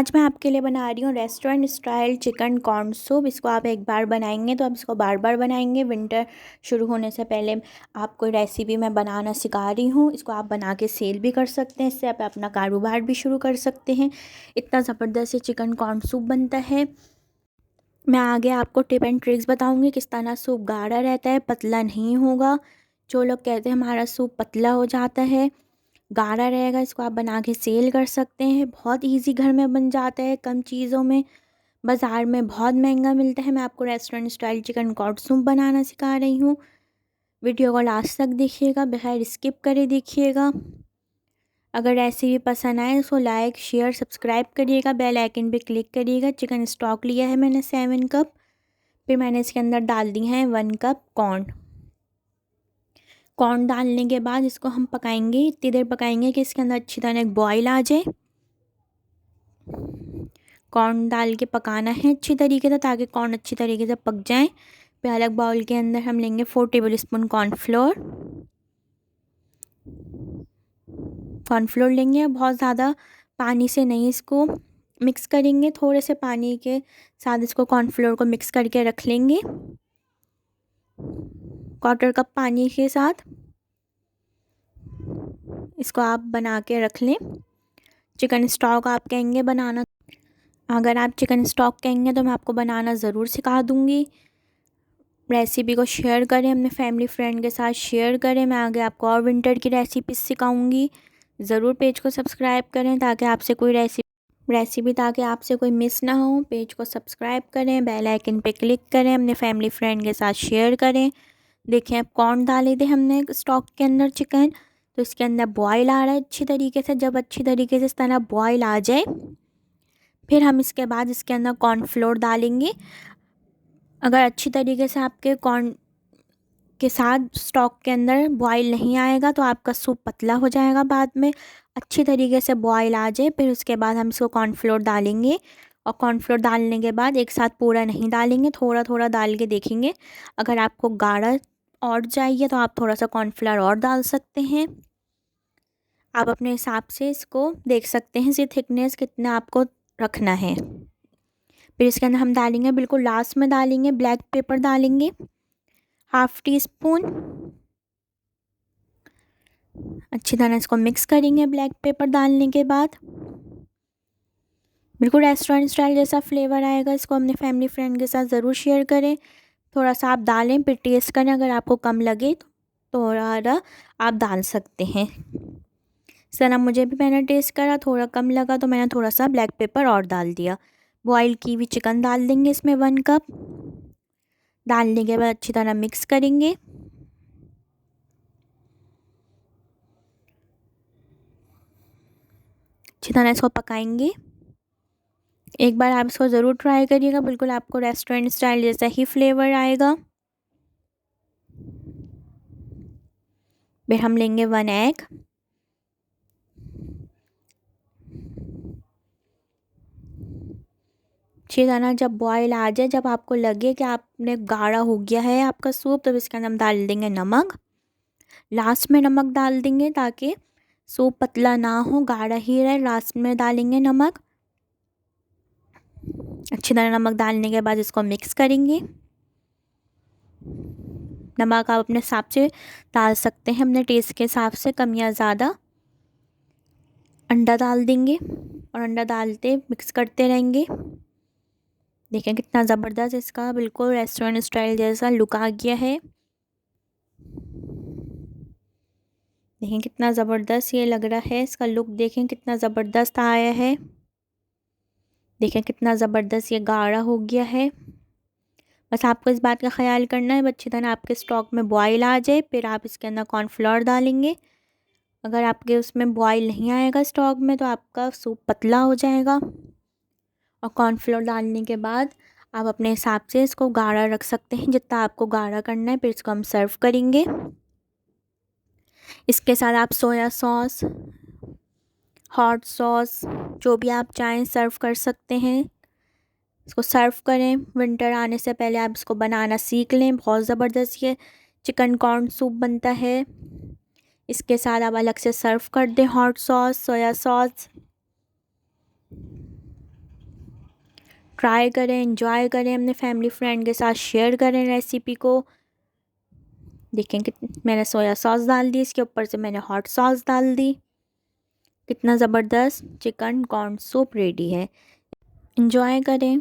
आज मैं आपके लिए बना रही हूँ restaurant style chicken corn soup. इसको आप एक बार बनाएंगे तो आप इसको बार बार बनाएंगे। विंटर शुरू होने से पहले आपको रेसिपी मैं बनाना सिखा रही हूँ। इसको आप बना के सेल भी कर सकते हैं, इससे आप अपना कारोबार भी शुरू कर सकते हैं। इतना ज़बरदस्त ये चिकन कॉर्न सूप बनता है। मैं आगे आपको टिप एंड ट्रिक्स बताऊँगी किस तरह सूप गाढ़ा रहता है, पतला नहीं होगा। जो लोग कहते हैं हमारा सूप पतला हो जाता है, गाढ़ा रहेगा, इसको आप बना के सेल कर सकते हैं। बहुत इजी घर में बन जाता है कम चीज़ों में। बाज़ार में बहुत महंगा मिलता है। मैं आपको restaurant style chicken corn soup बनाना सिखा रही हूँ। वीडियो को लास्ट तक देखिएगा, बगैर स्किप करे देखिएगा। अगर रेसिपी पसंद आए तो लाइक शेयर सब्सक्राइब करिएगा, बेल आइकन पे क्लिक करिएगा। चिकन स्टॉक लिया है मैंने 7 कप। फिर मैंने इसके अंदर डाल दी हैं 1 कप कॉर्न डालने के बाद इसको हम पकाएंगे। इतनी देर पकाएंगे कि इसके अंदर अच्छी तरह एक बॉईल आ जाए। कॉर्न डाल के पकाना है अच्छी तरीके से ताकि कॉर्न अच्छी तरीके से पक जाए। फिर अलग बाउल के अंदर हम लेंगे 4 टेबल स्पून कॉर्नफ्लोर लेंगे। बहुत ज़्यादा पानी से नहीं इसको मिक्स करेंगे, थोड़े से पानी के साथ इसको कॉर्नफ्लोर को मिक्स करके रख लेंगे। 1/4 कप पानी के साथ इसको आप बना के रख लें। चिकन स्टॉक आप कहेंगे बनाना, अगर आप चिकन स्टॉक कहेंगे तो मैं आपको बनाना ज़रूर सिखा दूँगी। रेसिपी को शेयर करें, अपने फैमिली फ्रेंड के साथ शेयर करें। मैं आगे आपको और विंटर की रेसिपी सिखाऊंगी। ज़रूर पेज को सब्सक्राइब करें ताकि आपसे कोई रेसिपी ताकि आपसे कोई मिस ना हो। पेज को सब्सक्राइब करें, बेल आइकन पे क्लिक करें, अपने फैमिली फ्रेंड के साथ शेयर करें। देखें अब कॉर्न डाले थे हमने स्टॉक के अंदर चिकन, तो इसके अंदर बॉयल आ रहा है अच्छी तरीके से। जब अच्छी तरीके से इस तरह बॉयल आ जाए फिर हम इसके बाद इसके अंदर कॉर्नफ्लोर डालेंगे। अगर अच्छी तरीके से आपके कॉर्न के साथ स्टॉक के अंदर बॉयल नहीं आएगा तो आपका सूप पतला हो जाएगा। बाद में अच्छी तरीके से बॉयल आ जाए फिर उसके बाद हम इसको कॉर्नफ्लोर डालेंगे। और कॉर्नफ्लोर डालने के बाद एक साथ पूरा नहीं डालेंगे, थोड़ा थोड़ा डाल के देखेंगे। अगर आपको गाढ़ा और चाहिए तो आप थोड़ा सा कॉर्नफ्लोर और डाल सकते हैं। आप अपने हिसाब से इसको देख सकते हैं इसकी थिकनेस कितना आपको रखना है। फिर इसके अंदर हम डालेंगे, बिल्कुल लास्ट में डालेंगे, ब्लैक पेपर डालेंगे 1/2 टीस्पून। अच्छी तरह इसको मिक्स करेंगे। ब्लैक पेपर डालने के बाद बिल्कुल रेस्टोरेंट स्टाइल जैसा फ्लेवर आएगा। इसको अपने फैमिली फ्रेंड के साथ ज़रूर शेयर करें। थोड़ा सा आप डालें फिर टेस्ट करें, अगर आपको कम लगे तो थोड़ा आप डाल सकते हैं। इस तरह मुझे भी मैंने टेस्ट करा, थोड़ा कम लगा तो मैंने थोड़ा सा ब्लैक पेपर और डाल दिया। बॉयल की हुई चिकन डाल देंगे इसमें 1 कप। डालने के बाद अच्छी तरह मिक्स करेंगे। अच्छी तरह इसको पकाएंगे। एक बार आप इसको ज़रूर ट्राई करिएगा, बिल्कुल आपको रेस्टोरेंट स्टाइल जैसा ही फ्लेवर आएगा। फिर हम लेंगे 1 एग। अच्छी तरह जब बॉयल आ जाए, जब आपको लगे कि आपने गाढ़ा हो गया है आपका सूप, तब इसके अंदर हम डाल देंगे नमक। लास्ट में नमक डाल देंगे ताकि सूप पतला ना हो, गाढ़ा ही रहे। लास्ट में डालेंगे नमक। अच्छी तरह नमक डालने के बाद इसको मिक्स करेंगे। नमक आप अपने हिसाब से डाल सकते हैं, अपने टेस्ट के हिसाब से, कम या ज़्यादा। अंडा डाल देंगे और अंडा डालते मिक्स करते रहेंगे। देखें कितना ज़बरदस्त इसका बिल्कुल रेस्टोरेंट स्टाइल जैसा लुक आ गया है। देखें कितना ज़बरदस्त ये लग रहा है, इसका लुक देखें कितना ज़बरदस्त आया है। देखें कितना ज़बरदस्त ये गाढ़ा हो गया है। बस आपको इस बात का ख्याल करना है अच्छी तरह आपके स्टॉक में बॉयल आ जाए, फिर आप इसके अंदर कॉर्नफ्लोर डालेंगे। अगर आपके उसमें बॉयल नहीं आएगा स्टॉक में तो आपका सूप पतला हो जाएगा। और कॉर्नफ्लोर डालने के बाद आप अपने हिसाब से इसको गाढ़ा रख सकते हैं, जितना आपको गाढ़ा करना है। फिर इसको हम सर्व करेंगे। इसके साथ आप सोया सॉस, हॉट सॉस, जो भी आप चाहें सर्व कर सकते हैं। इसको सर्व करें। विंटर आने से पहले आप इसको बनाना सीख लें। बहुत ज़बरदस्त ये चिकन कॉर्न सूप बनता है। इसके साथ आप अलग से सर्व कर दें hot sauce, soya sauce. Try करें, एंजॉय करें, अपने फैमिली फ्रेंड के साथ शेयर करें रेसिपी को। देखें कि मैंने सोया सॉस डाल दी, इसके ऊपर से मैंने हॉट सॉस डाल दी। कितना ज़बरदस्त चिकन कॉर्न सूप रेडी है। एंजॉय करें।